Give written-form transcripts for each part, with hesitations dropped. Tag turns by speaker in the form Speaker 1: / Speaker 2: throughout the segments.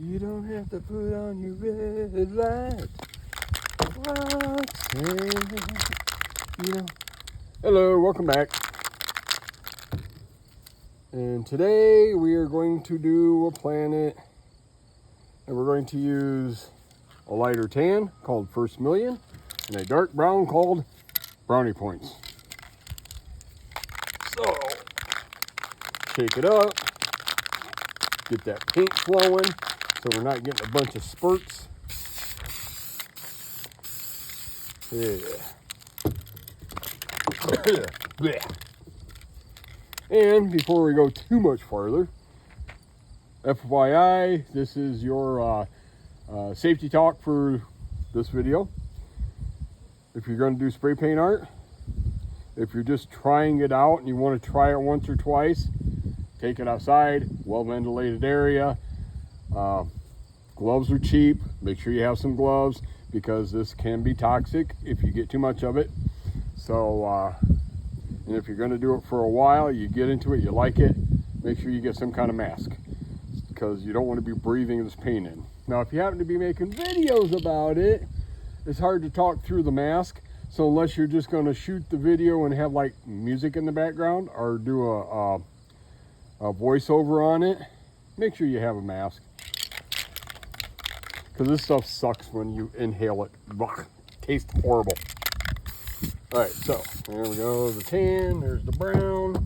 Speaker 1: You don't have to put on your red light. Roxanne, you know. Hello, welcome back. And today we are going to do a planet, and we're going to use a lighter tan called First Million and a dark brown called Brownie Points. So, shake it up, get that paint flowing so we're not getting a bunch of spurts. Yeah. And before we go too much farther, FYI, this is your safety talk for this video. If you're going to do spray paint art, if you're just trying it out and you want to try it once or twice, take it outside, well-ventilated area. Gloves are cheap. Make sure you have some gloves because this can be toxic if you get too much of it. So, and if you're going to do it for a while, you get into it, you like it, make sure you get some kind of mask because you don't want to be breathing this paint in. Now, if you happen to be making videos about it, it's hard to talk through the mask. So unless you're just going to shoot the video and have like music in the background or do a voiceover on it, make sure you have a mask. Because this stuff sucks when you inhale it. Ugh, tastes horrible. All right, so there we go. The tan, there's the brown.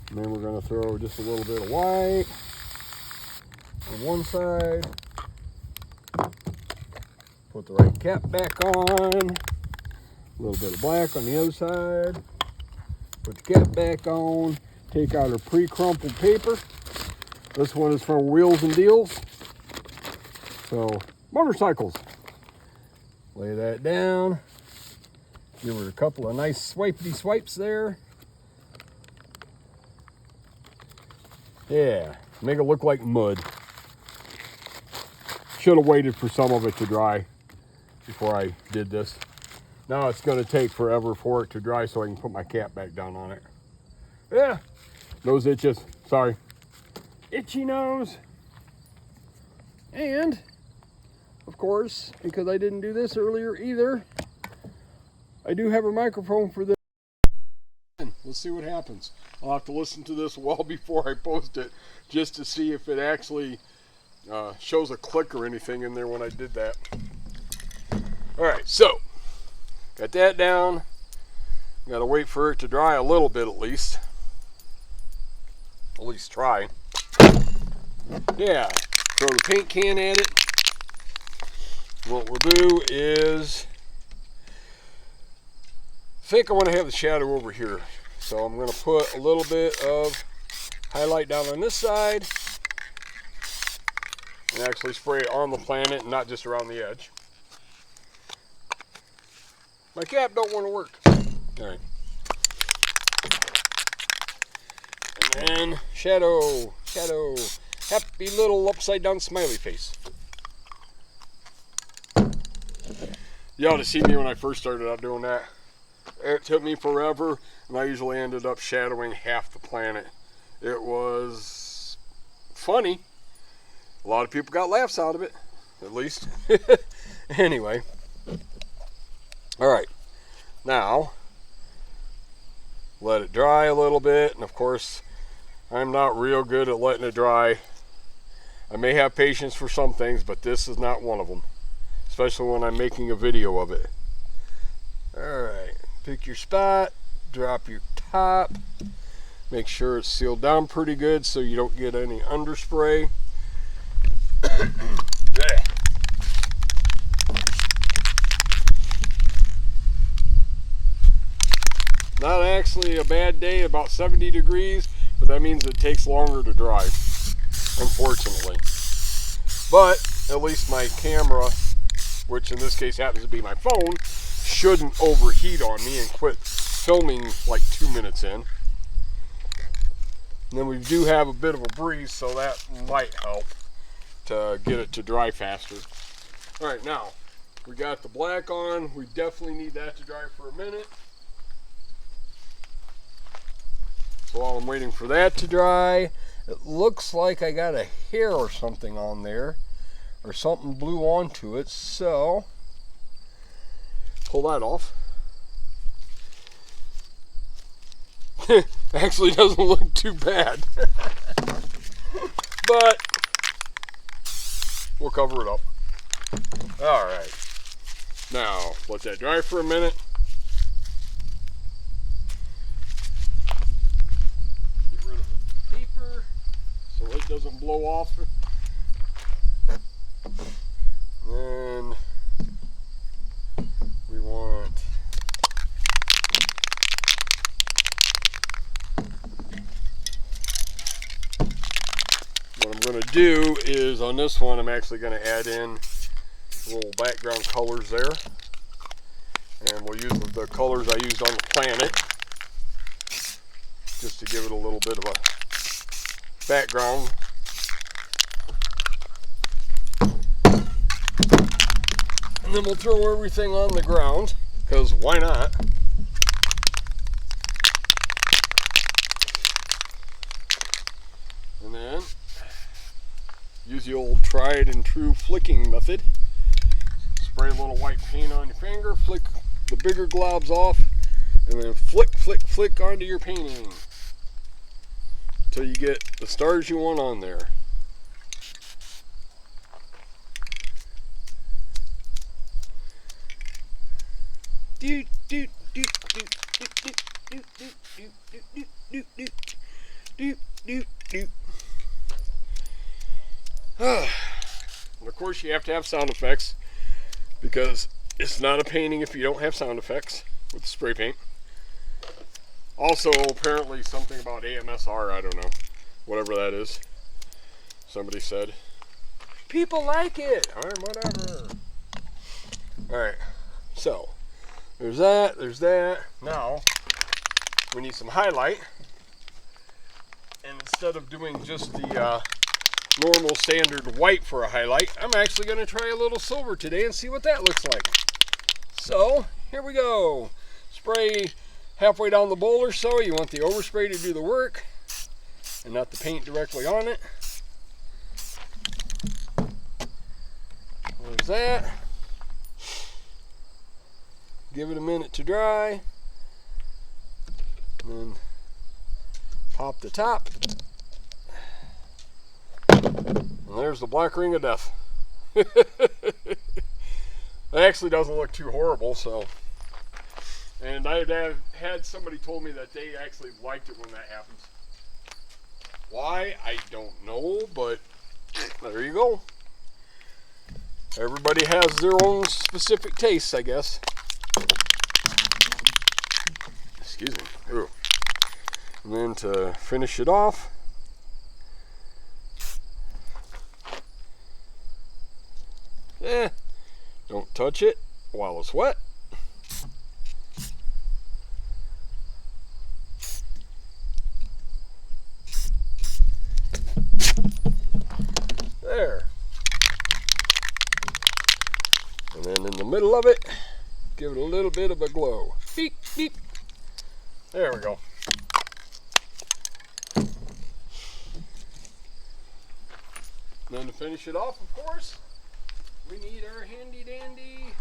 Speaker 1: And then we're going to throw just a little bit of white on one side. Put the right cap back on. A little bit of black on the other side. Put the cap back on. Take out our pre-crumpled paper. This one is from Wheels and Deals. So, motorcycles. Lay that down. Give it a couple of nice swipey swipes there. Yeah, make it look like mud. Should have waited for some of it to dry before I did this. Now it's going to take forever for it to dry so I can put my cap back down on it. Yeah, nose itches. Sorry. Itchy nose. And, of course, because I didn't do this earlier either, I do have a microphone for this. Let's see what happens. I'll have to listen to this well before I post it just to see if it actually shows a click or anything in there when I did that. Alright, so got that down. Got to wait for it to dry a little bit at least. At least try. Yeah, throw the paint can at it. What we'll do is, I think I want to have the shadow over here. So I'm going to put a little bit of highlight down on this side and actually spray it on the planet and not just around the edge. My cap don't want to work. All right. And then shadow, shadow, happy little upside down smiley face. You ought to see me when I first started out doing that. It took me forever, and I usually ended up shadowing half the planet. It was funny. A lot of people got laughs out of it, at least. Anyway. Alright. Now, let it dry a little bit, and of course, I'm not real good at letting it dry. I may have patience for some things, but this is not one of them. Especially when I'm making a video of it. Alright. Pick your spot, drop your top, make sure it's sealed down pretty good so you don't get any underspray. Not actually a bad day, about 70 degrees, but that means it takes longer to dry, unfortunately. But at least my camera, which in this case happens to be my phone, shouldn't overheat on me and quit filming like 2 minutes in. And then we do have a bit of a breeze, so that might help to get it to dry faster. Alright, now we got the black on. We definitely need that to dry for a minute. So while I'm waiting for that to dry, it looks like I got a hair or something on there, or something blew onto it, so pull that off. Actually doesn't look too bad. But we'll cover it up. Alright. Now, let that dry for a minute. Get rid of the paper so it doesn't blow off. Then we want what I'm going to do is on this one I'm actually going to add in little background colors there, and we'll use the colors I used on the planet just to give it a little bit of a background. And then we'll throw everything on the ground, because why not? And then use the old tried and true flicking method. Spray a little white paint on your finger, flick the bigger globs off, and then flick, flick, flick onto your painting until you get the stars you want on there. Doot, doot, doot, doot, doot, doot, doot, doot, doot, doot, doot, doot, doot, doot, doot. And of course you have to have sound effects, because it's not a painting if you don't have sound effects with the spray paint. Also, apparently something about AMSR, I don't know, whatever that is. Somebody said, people like it, or whatever. Alright, so there's that, there's that. Now, we need some highlight. And instead of doing just the normal standard white for a highlight, I'm actually going to try a little silver today and see what that looks like. So, here we go. Spray halfway down the bowl or so. You want the overspray to do the work and not the paint directly on it. There's that. Give it a minute to dry. And then pop the top. And there's the black ring of death. It actually doesn't look too horrible, so. And I had somebody told me that they actually liked it when that happens. Why? I don't know, but there you go. Everybody has their own specific tastes, I guess. Excuse me. Ooh. And then to finish it off, don't touch it while it's wet. There. And then in the middle of it, give it a little bit of a glow. Beep, beep. There we go. Then to finish it off, of course, we need our handy dandy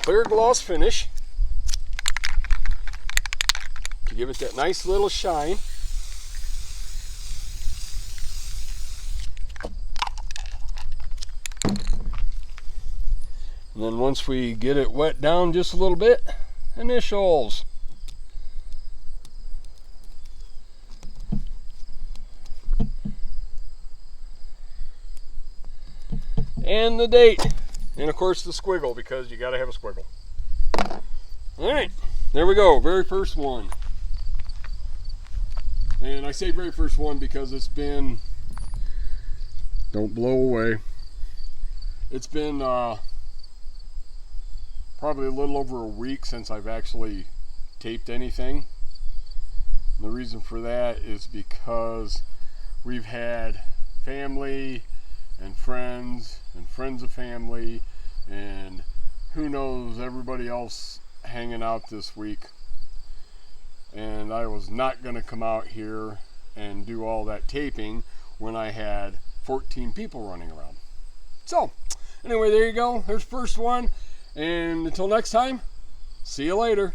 Speaker 1: clear gloss finish to give it that nice little shine. And then once we get it wet down just a little bit, initials. And the date. And of course the squiggle, because you got to have a squiggle. Alright, there we go. Very first one. And I say very first one because it's been, don't blow away, it's been probably a little over a week since I've actually taped anything. And the reason for that is because we've had family and friends of family, and who knows, everybody else hanging out this week, and I was not going to come out here and do all that taping when I had 14 people running around. So anyway, there you go. There's first one, and until next time, see you later.